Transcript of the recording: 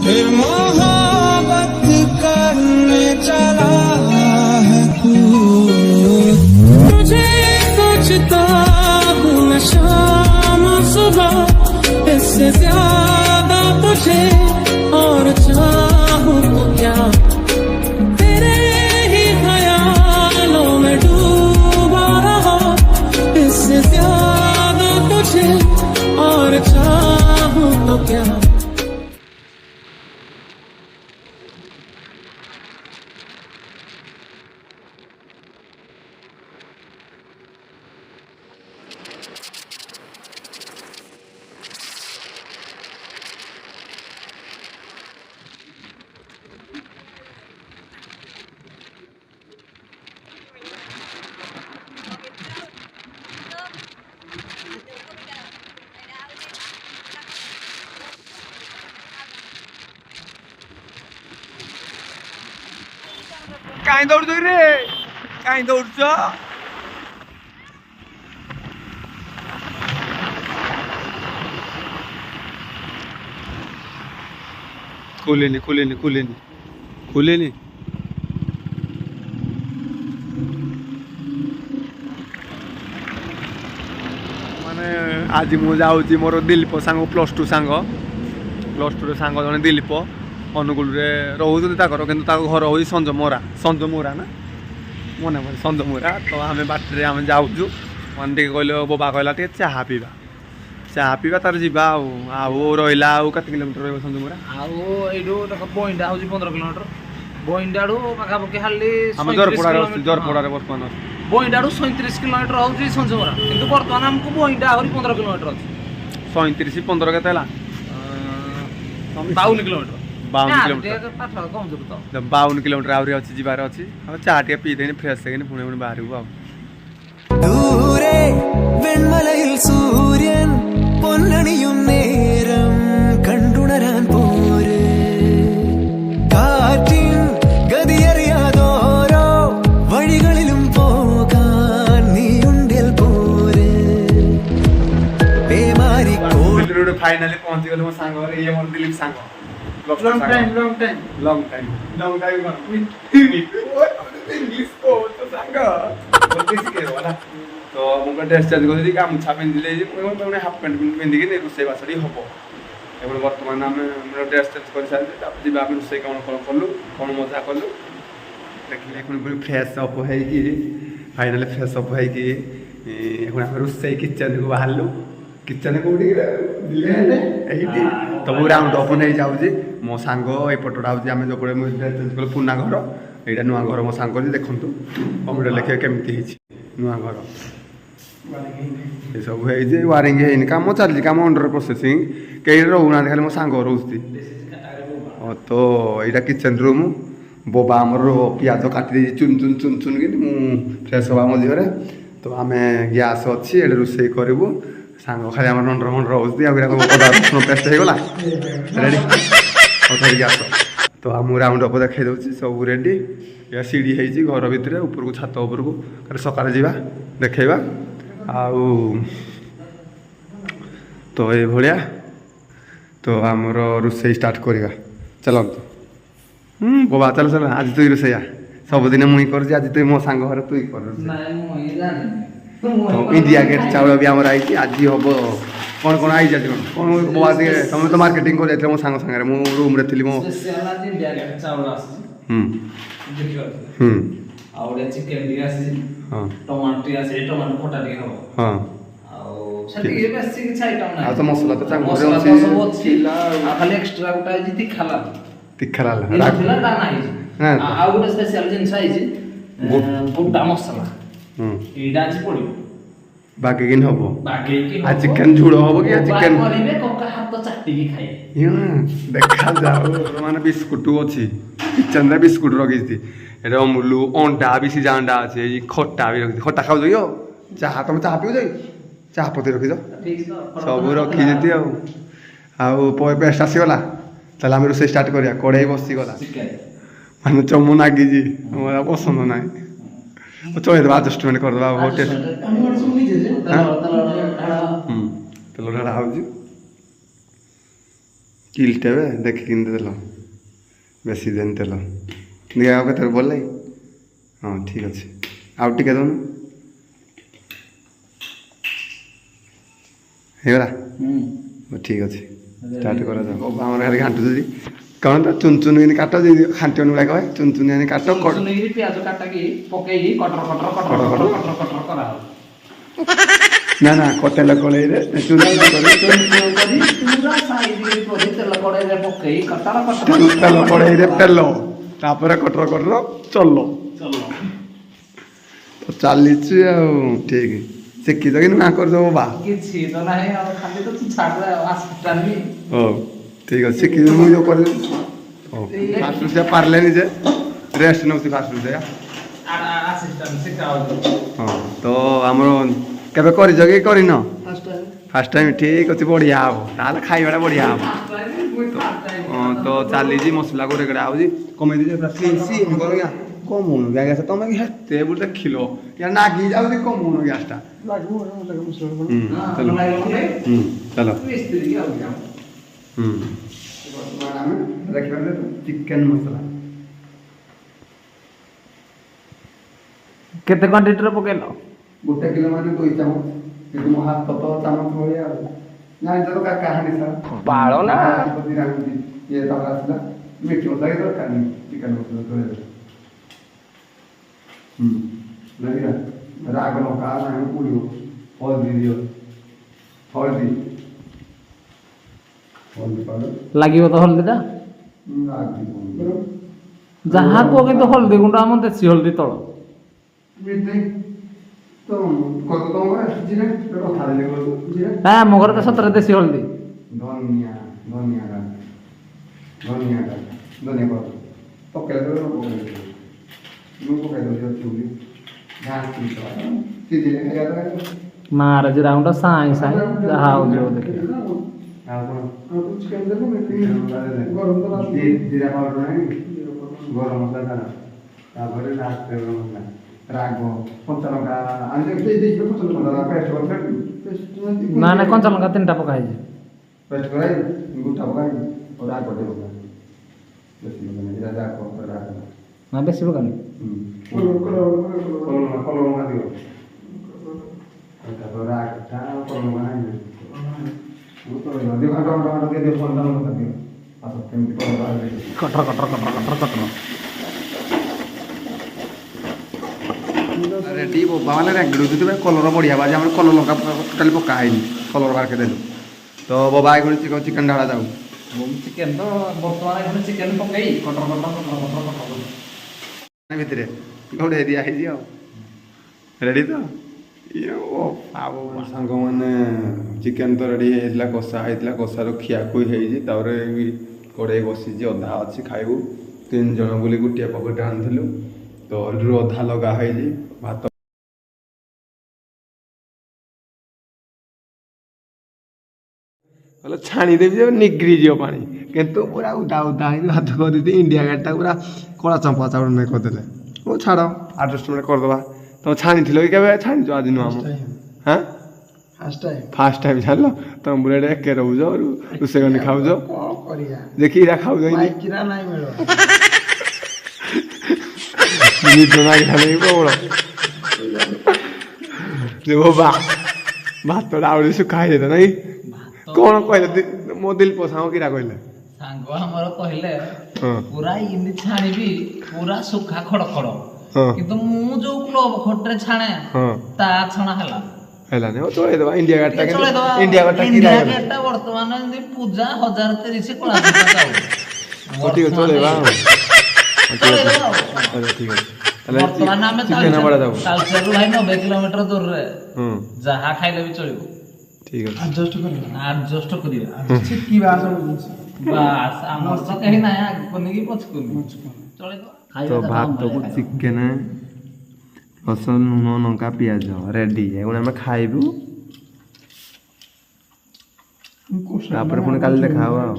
फिर मोहब्बत करने चला है तू तुझे सोचता हूँ मैं शाम सुबह इससे ज्यादा तुझे और चाहूँ तो क्या तेरे ही ख्यालों में डूबा रहा इससे ज्यादा तुझे और चाहूँ तो क्या କାଇଁ ଦୌଡୁଛ ରେ କାଇଁ ଦୌଡୁଛ ଖୋଲେନି ଖୋଲେନି ଖୋଲେନି ଖୋଲେନି ମାନେ ଆଜି ମୁଁ ଯାଉଛି ମୋର ଦିଲ୍ଲୀପ ସାଙ୍ଗ +2 ସାଙ୍ଗ +2ର ସାଙ୍ଗ ଜଣେ ଦିଲ୍ଲୀପ ଅନୁଗୁଳରେ ରହୁଛନ୍ତି ତାଙ୍କର କିନ୍ତୁ ତାଙ୍କ ଘର ହେଉଛି ସଞ୍ଜମୋରା ନା ମନେ ମନେ ସଞ୍ଜମୋରା ତ ଆମେ ବାଟରେ ଆମେ ଯାଉଛୁ ମାନେ ଟିକେ କହିଲେ ବୋବା କହିଲା ଟିକେ ଚାହା ପିଇବା ତାର ଯିବା ଆଉ ରହିଲା ଆଉ କେତେ କିଲୋମିଟର ରହିବ ସଞ୍ଜମୋରା ଆଉ ଏଇଠୁ ଦେଖ ବଇଣ୍ଡା ହେଉଛି 15 କିଲୋମିଟର ବଇଣ୍ଡାଠୁ ପାଖାପାଖି ହାଲି ଆମେ ଜରପଡ଼ାରେ ବର୍ତ୍ତମାନ ବଇଣ୍ଡାଠୁ 37 କିଲୋମିଟର ହେଉଛି ସଞ୍ଜମୋରା କିନ୍ତୁ ବର୍ତ୍ତମାନ ଆମକୁ ବଇଣ୍ଡା ଆହୁରି 15 କିଲୋମିଟର ଅଛି 37 15 କେତେ ହେଲା 52 କିଲୋମିଟର 52 କିଲୋମିଟର ଆହୁରି ଅଛି ଯିବାର ଅଛି ଆଉ ଚା ଟିକେ ପିଇଦେନି ଫ୍ରେଶ୍ ହେଇକିନି ପୁଣି ବାହାରିବୁ ଆଉ ദൂരെ വെൺമലയിൽ സൂര്യൻ പൊന്നണിയും നേരം കണ്ടുണരാൻ പോര് കാറ്റിൻ ഗതിയറിയാതോരോ വഴികളിലും പോകാൻ നീയുണ്ടിൽ പോര് പേമാരിക്കോട് ഫൈനാলি ପହଞ୍ଚିଗଲେ ମୋ ସାଙ୍ଗ ଘରେ ଇଏ ମୋର ଦିଲ୍ଲୀପ ସାଙ୍ଗ long time English କହୁଛ ସାଙ୍ଗ ତ ମୁଁ ଡ୍ରେସ୍ ଚେଞ୍ଜ କରିଦେଲି ଗାମୁଛା ପିନ୍ଧିଲେ ପୁଣି ହାଫ୍ ପ୍ୟାଣ୍ଟ ପିନ୍ଧିକି ରୋଷେଇବାସ ଟିକେ ହେବ ଏବେ ବର୍ତ୍ତମାନ ଆମେ ଆମର ଡ୍ରେସ୍ ଚେଞ୍ଜ କରିସାରିଛେ ତାପରେ ଯିବା ଆମେ ରୋଷେଇ କ'ଣ କଲୁ କ'ଣ ମଜା କଲୁ ଦେଖିଲେ ପୁଣି ଫ୍ରେଶ୍ ଅପ୍ ହେଇକି ଫାଇନାଲି ଫ୍ରେଶ୍ ଅପ୍ ହେଇକି এখন ଆମେ ରୋଷେଇ କିଚେନ୍କୁ ବାହାରିଲୁ କିଚେନ୍ କୋଉଠି ଏଇଠି ତ ମୁଁ ରାଉଣ୍ଡ ଅପ୍ ନେଇଯାଉଛି ମୋ ସାଙ୍ଗ ଏପଟଟା ହେଉଛି ଆମେ ଯୋଉପଟେ ମୁଁ ଡ୍ରେସ୍ ଚେଞ୍ଜ କଲୁ ପୁରୁଣା ଘର ଏଇଟା ନୂଆ ଘର ମୋ ସାଙ୍ଗ ଦେଖନ୍ତୁ କମ୍ପ୍ୟୁଟର ଲେଖିବା କେମିତି ହେଇଛି ନୂଆ ଘର ଏସବୁ ହେଇଛି ୱାରିଂ ହେଇନି କାମ ଚାଲିଛି କାମ ଅଣ୍ଡର ପ୍ରୋସେସିଂ କେହି ରହୁନାହାନ୍ତି ଖାଲି ମୋ ସାଙ୍ଗ ରହୁଛି ତ ଏଇଟା କିଚେନ୍ ରୁମ୍ ବୋବା ଆମର ପିଆଜ କାଟି ଦେଇଛି ଚୁନ୍ କି ମୁଁ ଫ୍ରେଶ୍ ହେବା ମଝିରେ ତ ଆମେ ଗ୍ୟାସ୍ ଅଛି ଏଠି ରୋଷେଇ କରିବୁ ସାଙ୍ଗ ଖାଲି ଆମର ଅଣ୍ଡର ରହୁଛି ଆଉ ଅଦା ରସୁଣ ପେଷ୍ଟ ହେଇଗଲା ରେଡ଼ି ଧରିକି ଆସ ତ ମୁଁ ରାଉଣ୍ଡ ଅପ୍ ଦେଖାଇ ଦେଉଛି ସବୁ ରେଡ଼ି ଏହା ସିଡ଼ି ହେଇଛି ଘର ଭିତରେ ଉପରକୁ ଛାତ ଉପରକୁ କାଲି ସକାଳେ ଯିବା ଦେଖେଇବା ଆଉ ତ ଏଇଭଳିଆ ତ ଆମର ରୋଷେଇ ଷ୍ଟାର୍ଟ କରିବା ଚାଲନ୍ତୁ ବୋବା ଚାଲ ଆଜି ତୁଇ ରୋଷେଇଆ ସବୁଦିନ ମୁଇଁ କରୁଛି ଆଜି ତୁଇ ମୋ ସାଙ୍ଗ ଘରେ ତୁଇ କରୁଛୁ ଇଣ୍ଡିଆ ଗେଟ୍ ଚାଉଳ ବି ଆମର ଆଇଛି ଆଜି ହବ କ'ଣ କ'ଣ ଆଇଛି ଆଜି କ'ଣ ବୋବା ଟିକେ ତମେ ତ ମାର୍କେଟିଂ କରି ଯାଇଥିଲ ମୋ ସାଙ୍ଗ ସାଙ୍ଗରେ ମୁଁ ରୁମ୍ରେ ଥିଲି ମୋ ଆଉ ଗୋଟେ ଚିକେନ ଟିକେ ଆସିଛି ଟମାଟୋ ଟିକେ ଆସିଛି ଟମାଟୋ ଖଟା ଟିକେ ହବ ଆଉ ସେତିକି ବେଶୀ କିଛି ଆଇଟମ ନାହିଁ ଆଉ ତ ମସଲା ତ ମସଲା ତ ସବୁ ଅଛି ଆଉ ଖାଲି ଏକ୍ସଟ୍ରା ଗୋଟେ ଆଇଛି ତିଖା ଲାଲ ଥିଲା ତା ନାହିଁ ଆଉ ଗୋଟେ ସ୍ପେଶାଲ ଜିନିଷ ଆଇଛି ବୁଟା ମସଲା ଏଇଟା ଆଜି ପଡ଼ିବ ବାଗେଇକି ହବ ଆଉ ଚିକେନ ଝୁଳ ହବ କି ଚିକେନ କରିବେ କକା ହାତ ଚାଟିକି ଖାଇବେ ଦେଖାଯାଉ ମାନେ ବିସ୍କୁଟ ଅଛି କିଚେନରେ ବିସ୍କୁଟ ରଖିଛି ଏଟା ଅମୁଲ ଅଣ୍ଡା ବି ସିଝା ଅଣ୍ଡା ଅଛି ଏଇ ଖଟା ବି ରଖିଛି ଖଟା ଖାଉଛ କି ଚାହା ତମେ ଚାହା ପିଉଛ କି ଚାହା ପତି ରଖିଛ ସବୁ ରଖିଛନ୍ତି ଆଉ ପେଷ୍ଟ ଆସିଗଲା ତାହେଲେ ଆମେ ରୋଷେଇ ଷ୍ଟାର୍ଟ କରିବା କଢ଼େଇ ବସିଗଲା ମାନେ ଚମୁ ନାଗିଛି ମୋର ପସନ୍ଦ ନାହିଁ ଚଳେଇଦେବା ଆଡଜଷ୍ଟମେଣ୍ଟ କରିଦେବା ବହୁତ ଟେଷ୍ଟ ତେଲ ଢାଳା ହେଉଛି କିଲ୍ଟେ ଏବେ ଦେଖିକି ଦେଲ ବେଶୀ ଦେନି ତେଲ ଦେଖିବା ଆଉ କେତେ ଭଲ ଲାଗେ ହଁ ଠିକ୍ ଅଛି ଆଉ ଟିକେ ଦେଉନ ହେଇଗଲା ଠିକ୍ ଅଛି ଷ୍ଟାର୍ଟ କରାଯାଉ ଆମର ଖାଲି ଘାଣ୍ଟୁଛି କ'ଣ ତ ଚୁନ ଚୁନ ଏମିତି କାଟ ଖାଣ୍ଟି ଅନୁଗୁଳା କହେ ଚୁନ ଚୁନ ଏମିତି କାଟ ପିଆଜ କାଟିକି ପକେଇକି କଟର କଟର କଟର କଟର କଟର କଟର କରାହବ ନା ନା ତେଲ କଡ଼େଇରେ ଚୁନ ଚୁନ କରି ତେଲ କଡ଼େଇରେ ପକେଇ କଟର କଟର ତେଲ କଡ଼େଇରେ ତେଲ ତାପରେ କଟର କଟର ଚଲ ତ ଚାଲିଛି ଆଉ ଠିକ୍ ଶିଖିଛ କିନ୍ତୁ ନା କରିଦେବ ବା କିଛି ତ ନାହିଁ ଆଉ ଖାଲି ତ ତୁ ଛାଡ଼ିଲେ ଆସିଟାନି ହଉ ଠିକ୍ ଅଛି ଶିଖିଛି ମୁଁ ଯେଉଁ କରିବି ହଉ ଫାଷ୍ଟ ରୋଷେଇଆ ପାରିଲେନି ଯେ ରେଷ୍ଟ ନେଉଛି ଫାଷ୍ଟ ରୋଷେଇଆ ହଁ ତ ଆମର କେବେ କରିଛ କି କରିନ ଫାଷ୍ଟ ଟାଇମ୍ ଠିକ୍ ଅଛି ବଢ଼ିଆ ହବ ତାହେଲେ ଖାଇବାଟା ବଢ଼ିଆ ହବ ହଁ ତ ଚାଲିଛି ମସଲାକୁ ରେଗଡ଼ା ହେଉଛି କମେଇ ଦେଇଛି ପୁରା କମଉନ ଗ୍ୟାସ୍ ତମେ ହେତେ ବୋଲି ଦେଖିଲ ୟା ନାଗି ଯାଉଛି କମଉନ ଗ୍ୟାସ୍ଟା ଚାଲ ଦେଖିବା ଚିକେନ ମସଲା କେତେ କ୍ୱାଣ୍ଟିଟିର ପକେଇଲ 1 କିଲୋ ମାନେ 2 ଚାମଚ କିନ୍ତୁ ମୋ ହାତ ତ ଚାମଚ ଭଳିଆ ଆଉ ଜାଣିଛ ତ କାହାଣୀ ସାରା ବାଳ ନା ଇଏ ତାପରେ ଆସିଲା ମିଠି ମସଲା କି ଦରକାର ନାହିଁ ଚିକେନ ମସଲା ତୋଳେ ଲାଗିଲା ରାଗ ଲଙ୍କା ନାହିଁ ପଡ଼ିବ ହଳଦୀ ଦିଅ ହଳଦୀ ପାଉଡର ଲାଗିବ ତ ହଳଦୀଟା ଯାହା କୁହ କିନ୍ତୁ ହଳଦୀ ଗୁଣ୍ଡ ଆମ ଦେଶୀ ହଳଦୀ ତଳ ହଁ ଆମ ଘରେ ତ ସତରେ ଦେଶୀ ହଳଦୀ ଧନିଆ ପକେଇଦେବେ ମୁଁ ପକେଇଦେଉଛି ଅଛି ବୋଲି ସିଝିଲେ ଖାଇବା ମାର ଜିରା ଗୁଣ୍ଡ ସାଇଁ ସାଇଁ ଯାହା ହଉଛି ଦେଖିବା ଜିରା ପାଉଡର ନାହିଁ ଗରମ ମସଲା ତାପରେ ତେଲ ମସଲା ରାଗ କଞ୍ଚା ଲଙ୍କା ନା ନା କଞ୍ଚା ଲଙ୍କା 3ଟା ପକା ହେଇଛି ପେଷ୍ଟ କରାଇ ଗୁଟା ପକାଇ ରାଗ ଟିକେ ପକା ବେଶୀ ରାଗ ନା ବେଶୀ ପକାନି କଲର ଦିଅ ତାପରେ ରାଗଟା କଲର ନାହିଁ କଟର କଟର କଟର କଟର କଟର ରେଡ଼ି ବୋବାମାନେ ରେଙ୍ଗିଡ଼ୁଛୁ ତେବେ କଲର ବଢ଼ିଆ ବାଜି ଆମର କଲର ଲଙ୍କା ଟୋଟାଲି ପକା ହେଇନି କଲର ବାହାରକେ ଦେଲୁ ତ ବୋବା ଏଗୁଳି ଚିକେନ ଢାଳା ଯାଉ ଚିକେନ ତ ବର୍ତ୍ତମାନ ଏখানে ଚିକେନ ପକେଇ କଟର କଟର କଟର କଟର କଟର ଭିତରେ ଘୋଡ଼େଇ ଦିଆ ହେଇଛି ଆଉ ରେଡ଼ି ତ ସାଙ୍ଗମାନେ ଚିକେନ ତ ରେଡ଼ି ହେଇଥିଲା କଷା ହେଇଥିଲା କଷାର ଖିଆଖୁଇ ହେଇଛି ତାପରେ କଡ଼େଇ ବସିଛି ଅଧା ଅଛି ଖାଇବୁ 3 ଜଣ ବୋଲି ଗୋଟିଏ ପକେଟ ଆଣିଥିଲୁ ତ ଅଧା ଲଗା ହେଇଛି ଭାତ ହେଲେ ଛାଣିଦେବି ଯେ ନିଗିରି ଯିବ ପାଣି କିନ୍ତୁ ପୁରା ଉଦା ଉଦା ହେଇକି ଭାତ କରିଦେଇଛି ଇଣ୍ଡିଆ ଗାଡ଼ିଟା ପୁରା କଳା ଚମ୍ପା ଚାଉଳ ନେଇ କରିଦେଲେ ହଉ ଛାଡ଼ ଆଡ଼ଜଷ୍ଟମେଣ୍ଟ କରିଦେବା ତମେ ଛାଣିଥିଲ କି କେବେ ଛାଣିଛ ଆଜି ନୁହଁ ଆମ ହାଁ ଫାଷ୍ଟ ଟାଇମ୍ ଛାଣିଲ ତମ ବୁଲେଟ୍ ଏକେ ରହୁଛ ରୋଷେଇ କରି ଖାଉଛ ଦେଖି ଏଇଟା ଖାଉଛ ପ୍ରବଳ ଭାତଟା ଆହୁରି ଶୁଖା ହେଇଯାଇଥା ନାଇଁ କଣ କହିଲେ ମୋ ଦିଲ ପସାଙ୍ଗ କିରା କହିଲେ ସାଙ୍ଗ ଆମର କହିଲେ ପୁରା ଏମିତି ଛାଣିବି ପୁରା ସୁଖା ଖଡ ଖଡ କିନ୍ତୁ ମୁଁ ଯୋଉ କ୍ଲବ ଖଟରେ ଛାଣେ ତା ଛଣା ହେଲାନି ଓ ଚଳେଇଦବା ଇଣ୍ଡିଆ ଗାଡିଟା ଇଣ୍ଡିଆ ଗାଡିଟା ବର୍ତ୍ତମାନ ଏମିତି ପୂଜା 1030 କଳା ଠିକ ଅଛି ଚଳେଇବା ଠିକ ଅଛି ବର୍ତ୍ତମାନ ଆମେ ତାଲଚେରରୁ ଭାଇ 90 କିଲୋମିଟର ଦୂରରେ ଯାହା ଖାଇଲେ ବି ଚଳିବ ଠିକ ଅଛି ଆଡଜଷ୍ଟ କରିବା ବାସ୍ ଆମର ତ କେହି ନାହିଁ ଆଗକୁ ନେଇକି ପଛକୁ ଚଳେଇଦବା ତ ଭାତକୁ ଚିକେନ ରସୁଣ ଲୁଣ ଲଙ୍କା ପିଆଜ ରେଡି ଏଗୁଡ଼ା ଆମେ ଖାଇବୁ ତାପରେ ପୁଣି କାଲି ଦେଖା ହବ ଆଉ